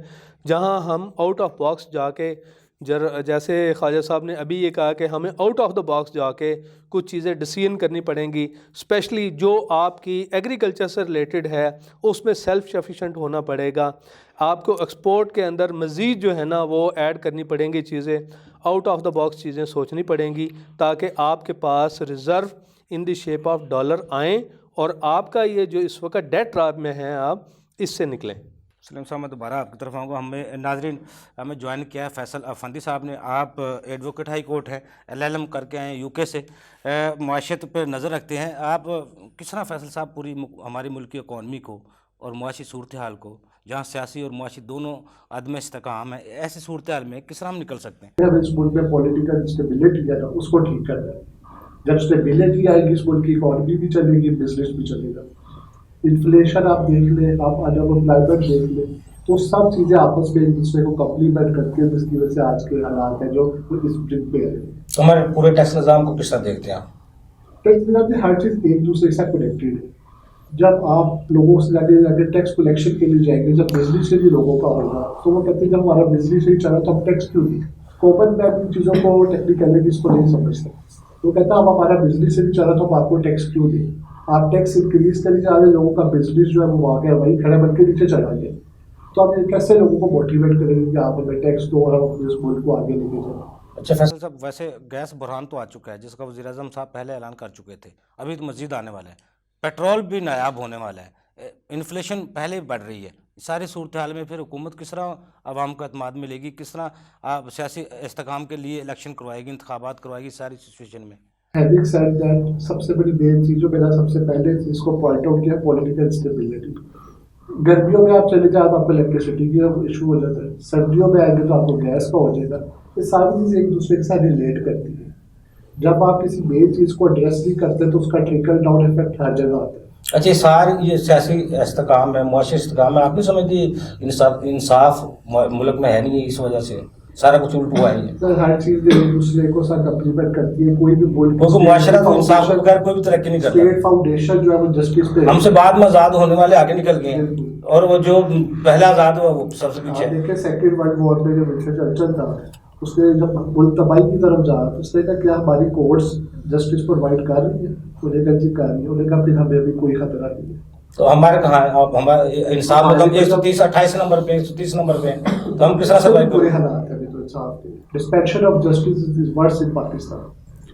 जहां हम आउट ऑफ बॉक्स जाके जैसे ख्वाजा साहब ने अभी ये कहा कि हमें आउट ऑफ द बॉक्स जाके कुछ चीज़ें डिसीजन करनी पड़ेंगी, स्पेशली जो आपकी एग्रीकल्चर से रिलेटेड है उसमें सेल्फ सफिशेंट होना पड़ेगा। आपको एक्सपोर्ट के अंदर मज़ीद जो है ना वो ऐड करनी पड़ेंगी चीज़ें, आउट ऑफ द बॉक्स चीज़ें सोचनी पड़ेंगी ताकि आपके पास reserve in the shape of dollar आएँ और आपका ये जो इस वक्त डेट ट्रैप में है आप इससे निकलें। सलीम साहब, मैं दोबारा आपकी तरफ आऊँगा। हमें नाजरीन हमें ज्वाइन किया है फैसल अफंदी साहब ने। आप एडवोकेट हाई कोर्ट है, LLM करके आए हैं यूके से, मुआशरत पर नज़र रखते हैं। आप किस तरह फैसल साहब पूरी हमारी मुल्क की इकॉनमी को और मुआशी सूरत हाल को, जहाँ सियासी और मुआशी दोनों अदम इस्तेकाम है, ऐसी सूरत हाल में किस तरह हम निकल सकते हैं? जब इस मुल्क में पॉलिटिकल स्टेबिलिटी है ना उसको ठीक करना है। जब स्टेबिलिटी आएगी इस मुल्क की इकॉनमी भी चलेगी, बिजनेस भी चलेगा। इन्फ्लेशन आप देख लें, आप अनएम्प्लॉयमेंट देख लें, तो सब चीज़ें आपस में एक दूसरे को कम्प्लीमेंट करती है, जिसकी वजह से आज के हालात हैं जो इस ब्रिक पे है। तो हमारे पूरे टैक्स निज़ाम को किस तरह देखते हैं आप? टैक्स निज़ाम में हर चीज़ एक दूसरे के साथ कनेक्टेड है। जब आप लोगों से जाके टैक्स कलेक्शन के लिए जाएंगे, जब बिजली से भी लोगों का होगा तो वो कहते हैं जब हमारा बिजली से ही चला तो हम टैक्स क्यों दें। कॉमन मैन इन चीज़ों को, टेक्निकलिटीज़ को नहीं समझते। वो कहता है अब हमारा बिजली से भी चला तो हम आपको टैक्स क्यों दें। आप टैक्स इंक्रीज करी जा रहे, लोगों का बिजनेस जो है वो वहाँ गया वही खड़ा बन के नीचे चला गया, तो आप कैसे लोगों को मोटिवेट करेंगे कि आप हमें टैक्स दो और हम अपने इस मुल्क को आगे लेके जाएं। अच्छा फैसल साहब, वैसे गैस बुरहान तो आ चुका है जिसका वज़ीर आज़म साहब पहले ऐलान कर चुके थे, अभी तो मज़ीद आने वाला है, पेट्रोल भी नायाब होने वाला है, इन्फ्लेशन पहले बढ़ रही है। सारी सूरत हाल में फिर हुकूमत किस तरह आवाम को एतमाद मिलेगी, किस तरह आप सियासी इस्तेकाम के लिए इलेक्शन करवाएगी, इंतखाबात करवाएगी सारी सिचुएशन में? हैविंग सेड दैट, सबसे बड़ी मेन चीज़ जो मेरा सबसे पहले इसको पॉइंट आउट किया, पॉलिटिकल स्टेबिलिटी। गर्मियों में आप चले जाए तो आपको इलेक्ट्रिसिटी की इशू हो जाता है, सर्दियों में आएंगे तो आपको गैस का हो जाएगा। ये सारी चीज़ें एक दूसरे के साथ रिलेट करती है। जब आप किसी मेन चीज़ को एड्रेस नहीं करते तो उसका ट्रिकल डाउन इफेक्ट हर जगह आता है। अच्छा, सारी ये सियासी इस्तेकाम है, मुआशी इस्तेकाम है, आप नहीं समझती इंसाफ मुल्क में है नहीं, इस वजह से सारा कुछ उल्ट हुआ है। सर हर चीज़ एक दूसरे को साथ कम्प्लीमेंट करती है, कोई भी मुल्क क्योंकि मुआशरा तो इंसाफ के बगैर कोई भी तरक्की नहीं करता। स्टेट फाउंडेशन जो है वो जस्टिस पे, हमसे बाद में आज़ाद होने वाले आगे निकल गए हैं और वो जो पहला आज़ाद हुआ वो सबसे पीछे। देखिए सेकेंड वर्ल्ड वॉर में जब चर्चल था, उसने जब मुल्क तबाही की तरफ जा तो उसने कहा क्या हमारी कोर्ट्स जस्टिस प्रोवाइड कर रही है, उन्हें कहा जी कर रही है, उन्हें कहा फिर हमें अभी कोई खतरा नहीं है। तो हमारे कहाँ है आप, हमारे इंसाफ में हम 128 नंबर पे 130 नंबर पे, तो हम किस तरह सर्वाइव पूरे करें? हालात है अभी तो इंसाफ के। Dispensation of justice is worse in Pakistan.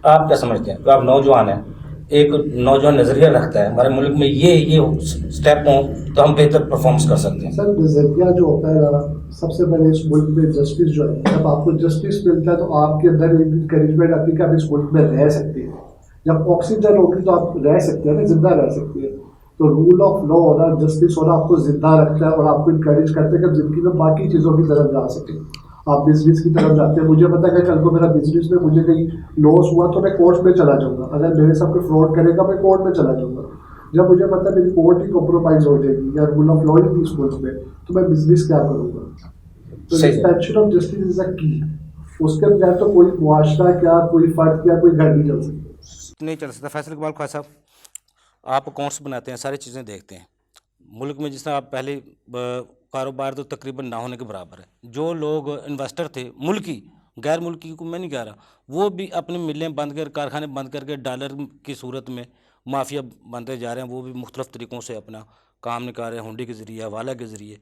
आप क्या समझते हैं? तो आप नौजवान हैं, एक नौजवान नज़रिया रखता है हमारे मुल्क में ये स्टेप हों तो हम बेहतर परफॉर्मेंस कर सकते हैं। सर नज़रिया जो होता है ना, सबसे पहले इस मुल्क में जस्टिस जो है, जब आपको जस्टिस मिलता है तो आपके अंदर एक इंकरेजमेंट आती है कि आप इस मुल्क में रह सकते हैं। जब ऑक्सीजन होगी तो आप रह सकते हैं ना, जिंदा रह सकते हैं। तो रूल ऑफ लॉ होना, जस्टिस होना आपको जिंदा रखता है और आपको इंकरेज करता है कि आप जिंदगी में बाकी चीज़ों की तरफ जा सकें। आप बिजनेस की तरफ जाते हैं, मुझे पता है कि कल को मेरा बिजनेस में मुझे कहीं लॉस हुआ तो मैं कोर्ट में चला जाऊँगा, अगर मेरे साथ कोई फ्रॉड करेगा मैं कोर्ट में चला जाऊँगा। जब मुझे पता है मेरी कोर्ट ही कॉम्प्रोमाइज़ हो जाएगी या रूल ऑफ लॉ ही थी स्कूल्स में, तो मैं बिजनेस क्या करूँगा। तो expansion of justice is a की। उसके बगैर तो कोई मुआशरा क्या, कोई फर्द क्या, कोई घर नहीं चल सकता। नहीं चल सकता। फैसल इकबाल ख्वाजा साहब, आप अकाउंट्स बनाते हैं, सारी चीज़ें देखते हैं। मुल्क में जिस तरह आप पहले कारोबार तो तकरीबन ना होने के बराबर है। जो लोग इन्वेस्टर थे मुल्की, गैर मुल्की को मैं नहीं कह रहा, वो भी अपनी मिलें बंद कर, कारखाने बंद करके डॉलर की सूरत में माफिया बनते जा रहे हैं। वो भी मुख्तलिफ तरीक़ों से अपना काम निकाल रहे हैं, हुंडी के ज़रिए, हवाला के ज़रिए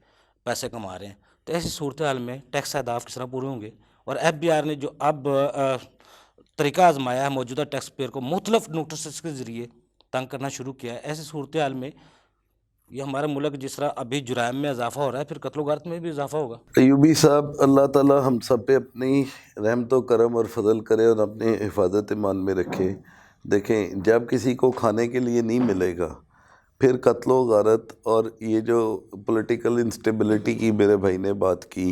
पैसे कमा रहे हैं। तो ऐसी सूरत हाल में टैक्स अहदाफ किस तरह पूरे होंगे। और FBI ने जो अब तरीका आजमाया है मौजूदा टैक्स पेयर को मुख्तलिफ नोटिस के ज़रिए तंग करना शुरू किया है, ऐसी सूरत हाल में ये हमारा मुल्क जिस तरह अभी जुराइम में इजाफा हो रहा है, फिर कत्ल गारत में भी इजाफा होगा। अयूबी साहब, अल्लाह ताला हम सब पे अपनी रहमत व करम और फजल करे और अपनी हिफाजत ईमान में रखे। देखें, जब किसी को खाने के लिए नहीं मिलेगा, फिर कत्ल गारत और ये जो पॉलिटिकल इंस्टेबिलिटी की मेरे भाई ने बात की,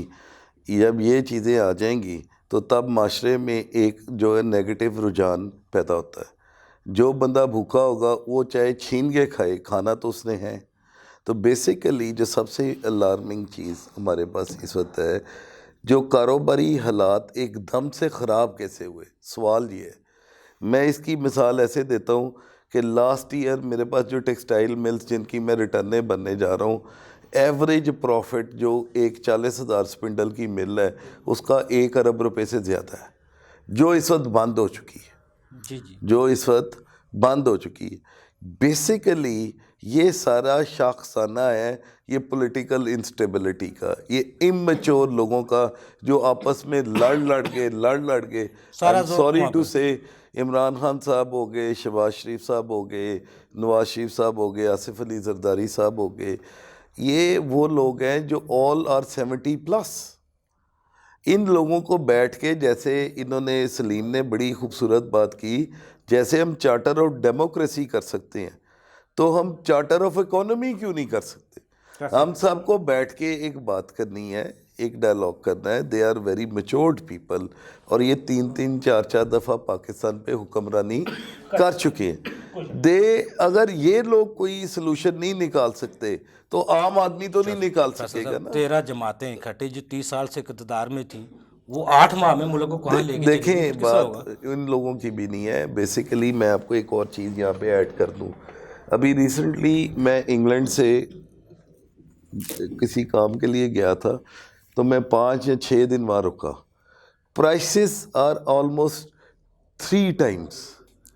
जब ये चीज़ें आ जाएंगी तो तब माशरे में एक जो है नेगेटिव रुझान पैदा होता है। जो बंदा भूखा होगा वो चाहे छीन के खाए, खाना तो उसने है। तो बेसिकली जो सबसे अलार्मिंग चीज़ हमारे पास इस वक्त है, जो कारोबारी हालात एकदम से ख़राब कैसे हुए, सवाल ये है। मैं इसकी मिसाल ऐसे देता हूँ कि लास्ट ईयर मेरे पास जो टेक्सटाइल मिल्स जिनकी मैं रिटर्नें बनने जा रहा हूँ, एवरेज प्रॉफिट जो एक 40,000 स्पिंडल की मिल है उसका 1 अरब रुपए से ज़्यादा है, जो इस वक्त बंद हो चुकी है। जी। जो इस वक्त बंद हो चुकी है। बेसिकली ये सारा शाखसाना है ये पॉलिटिकल इंस्टेबिलिटी का, ये इमैच्योर लोगों का जो आपस में लड़ के सारा सॉरी टू से इमरान खान साहब हो गए, शहबाज शरीफ साहब हो गए, नवाज शरीफ साहब हो गए, आसिफ अली जरदारी साहब हो गए, ये वो लोग हैं जो ऑल आर 70+। इन लोगों को बैठ के, जैसे इन्होंने सलीम ने बड़ी खूबसूरत बात की, जैसे हम चार्टर ऑफ डेमोक्रेसी कर सकते हैं तो हम चार्टर ऑफ इकोनॉमी क्यों नहीं कर सकते। हम सबको बैठ के एक बात करनी है, एक डायलॉग करना है। They are very matured people और ये 3-3, 4-4 दफ़ा पाकिस्तान पे हुक्मरानी कर चुके हैं। अगर ये लोग कोई सलूशन नहीं निकाल सकते तो आम आदमी तो नहीं निकाल सकेगा ना। 13 जमातें इकट्ठी जो 30 साल से इक़्तिदार में थी, वो 8 माह में मुल्क को कहाँ लेके देखें, बात इन लोगों की भी नहीं है। बेसिकली मैं आपको एक और चीज़ यहाँ पे ऐड कर दूँ। अभी रिसेंटली मैं इंग्लैंड से किसी काम के लिए गया था, तो मैं 5 या 6 दिन वहाँ रुका। Prices are almost 3 times.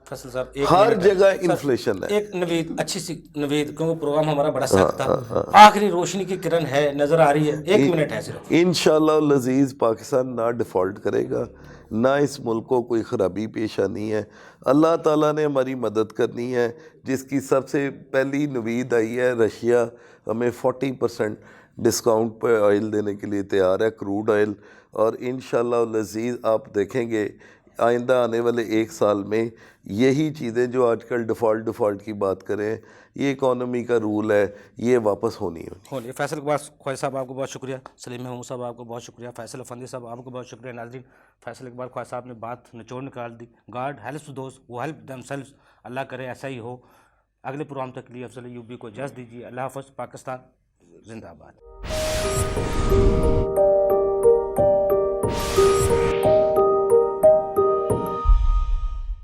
Faisal साहब, हर जगह इन्फ्लेशन है। एक नवीद, अच्छी सी नवीद, क्योंकि प्रोग्राम हमारा बड़ा सख्त था, आखिरी रोशनी की किरण है, नजर आ रही है, 1 मिनट है सिर्फ। इंशाल्लाह लजीज पाकिस्तान ना डिफ़ॉल्ट करेगा, ना इस मुल्क को कोई ख़राबी पेश आनी है। अल्लाह ताला ने हमारी मदद करनी है, जिसकी सबसे पहली नवीद आई है, रशिया हमें 40% डिस्काउंट पर ऑयल देने के लिए तैयार है, क्रूड ऑयल। और इंशाल्लाह लजीज आप देखेंगे आइंदा आने वाले 1 साल में यही चीज़ें जो आजकल डिफ़ॉल्ट की बात करें, ये इकोनॉमी का रूल है, ये वापस होनी है। फैसल इकबाल ख्वाजा साहब आपको बहुत शुक्रिया, सलीम महमूद साहब आपको बहुत शुक्रिया, फैसल अफंदी साहब आपको बहुत शुक्रिया। नाज़रीन, फैसल इकबाल ख्वाजा साहब ने बात निचोड़ निकाल दी। गॉड हेल्प्स दोस्त हू हेल्प देमसेल्व्स। अल्लाह करे ऐसा ही हो। अगले प्रोग्राम तक के लिए अफजल यूबी को इजाज़त दीजिए। अल्लाह हाफ़िज़। पाकिस्तान जिंदाबाद।